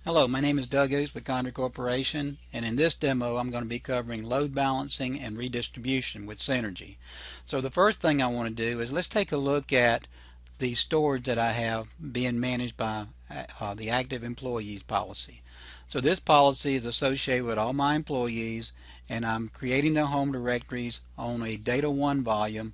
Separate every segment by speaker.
Speaker 1: Hello, my name is Doug Oos with Condor Corporation, and in this demo I'm going to be covering load balancing and redistribution with Senergy. So the first thing I want to do is let's take a look at the storage that I have being managed by the active employees policy. So this policy is associated with all my employees, and I'm creating their home directories on a Data 1 volume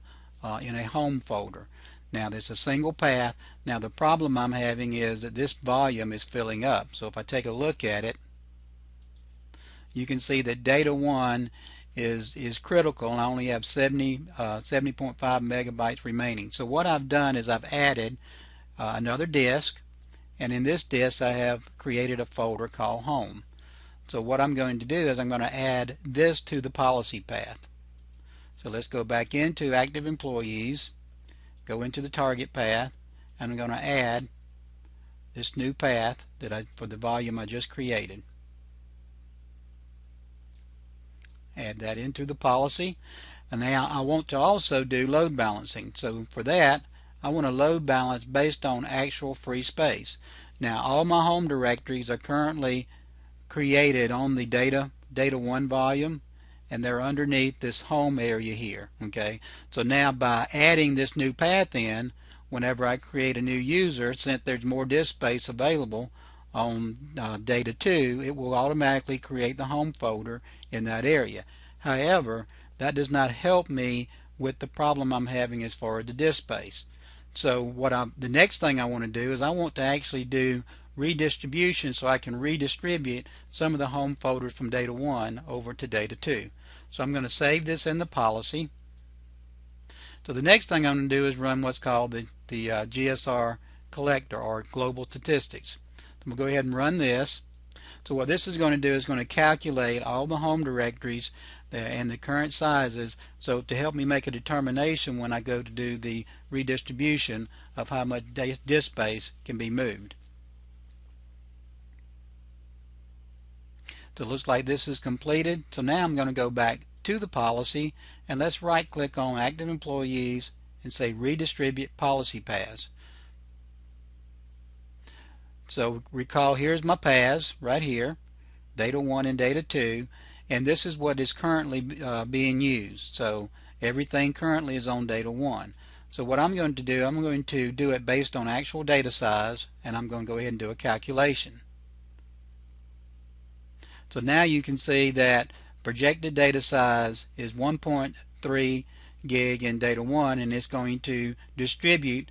Speaker 1: in a home folder. Now there's a single path. Now the problem I'm having is that this volume is filling up. So if I take a look at it, you can see that Data 1 is critical, and I only have 70.5 megabytes remaining. So what I've done is I've added another disk, and in this disk I have created a folder called Home. So what I'm going to do is I'm going to add this to the policy path. So let's go back into Active Employees, go into the target path, and I'm going to add this new path for the volume I just created. Add that into the policy, and now I want to also do load balancing. So for that I want to load balance based on actual free space. Now all my home directories are currently created on the Data 1 volume, and they're underneath this home area here. Okay, so now by adding this new path in, whenever I create a new user, since there's more disk space available on Data 2, it will automatically create the home folder in that area. However, that does not help me with the problem I'm having as far as the disk space. So the next thing I want to do is I want to actually do redistribution, so I can redistribute some of the home folders from Data 1 over to Data 2. So I'm going to save this in the policy. So the next thing I'm going to do is run what's called the GSR collector, or global statistics. So I'm going to go ahead and run this. So what this is going to do is going to calculate all the home directories and the current sizes, so to help me make a determination when I go to do the redistribution of how much disk space can be moved. So it looks like this is completed. So now I'm going to go back to the policy, and let's right click on Active Employees and say Redistribute Policy Paths. So recall, here's my paths right here, Data 1 and Data 2, and this is what is currently being used. So everything currently is on Data 1. So what I'm going to do, I'm going to do it based on actual data size, and I'm going to go ahead and do a calculation. So now you can see that projected data size is 1.3 gig in Data 1, and it's going to distribute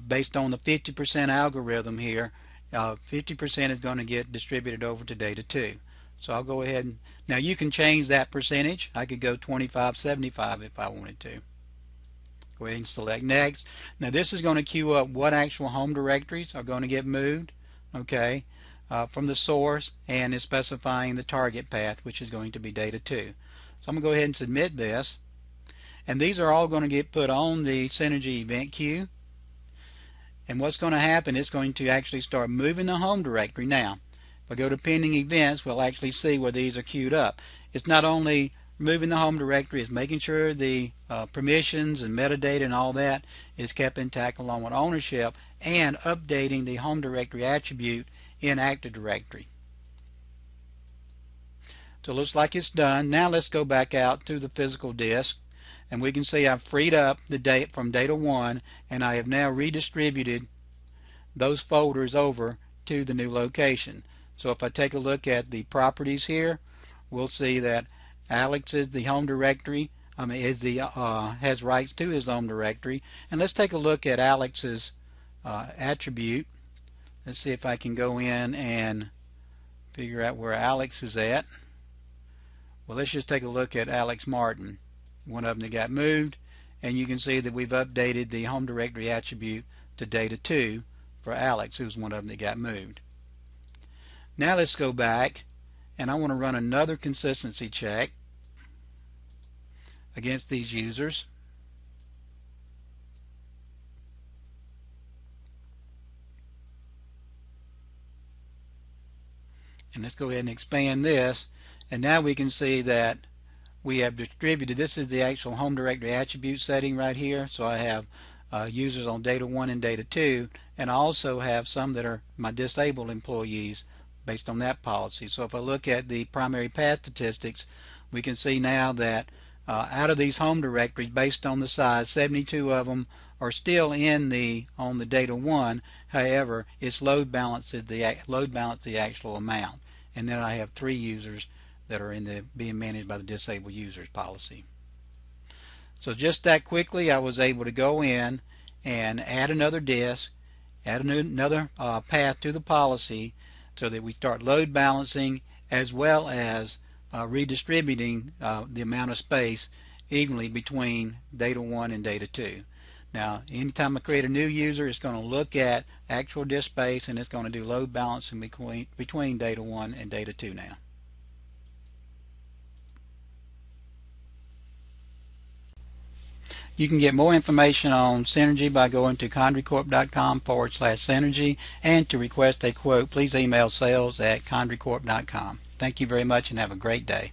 Speaker 1: based on the 50% algorithm here. 50% is going to get distributed over to Data 2. So I'll go ahead and now you can change that percentage. I could go 25-75 if I wanted to. Go ahead and select Next. Now this is going to queue up what actual home directories are going to get moved. Okay. From the source, and is specifying the target path, which is going to be Data 2. So I'm going to go ahead and submit this, and these are all going to get put on the Senergy event queue. And what's going to happen, it's going to actually start moving the home directory. Now if I go to pending events, we'll actually see where these are queued up. It's not only moving the home directory, it's making sure the permissions and metadata and all that is kept intact along with ownership, and updating the home directory attribute in Active Directory. So it looks like it's done. Now let's go back out to the physical disk, and we can see I've freed up the data from Data 1, and I have now redistributed those folders over to the new location. So if I take a look at the properties here, we'll see that Alex is the home directory. Has rights to his home directory. And let's take a look at Alex's attribute. Let's see if I can go in and figure out where Alex is at. Well, let's just take a look at Alex Martin, one of them that got moved, and you can see that we've updated the home directory attribute to Data 2 for Alex, who's one of them that got moved. Now let's go back, and I want to run another consistency check against these users. And let's go ahead and expand this, and now we can see that we have distributed. This is the actual home directory attribute setting right here. So I have users on Data 1 and Data 2, and I also have some that are my disabled employees based on that policy. So if I look at the primary path statistics, we can see now that out of these home directories, based on the size, 72 of them are still on the data 1. However, it's load balanced the actual amount, and then I have 3 users that are being managed by the disabled users policy. So just that quickly, I was able to go in and add another disk, add another path to the policy, so that we start load balancing as well as redistributing the amount of space evenly between data 1 and data 2. Now, anytime I create a new user, it's going to look at actual disk space, and it's going to do load balancing between data 1 and data 2 now. You can get more information on Senergy by going to condricorp.com/Senergy, and to request a quote, please email sales@condricorp.com. Thank you very much and have a great day.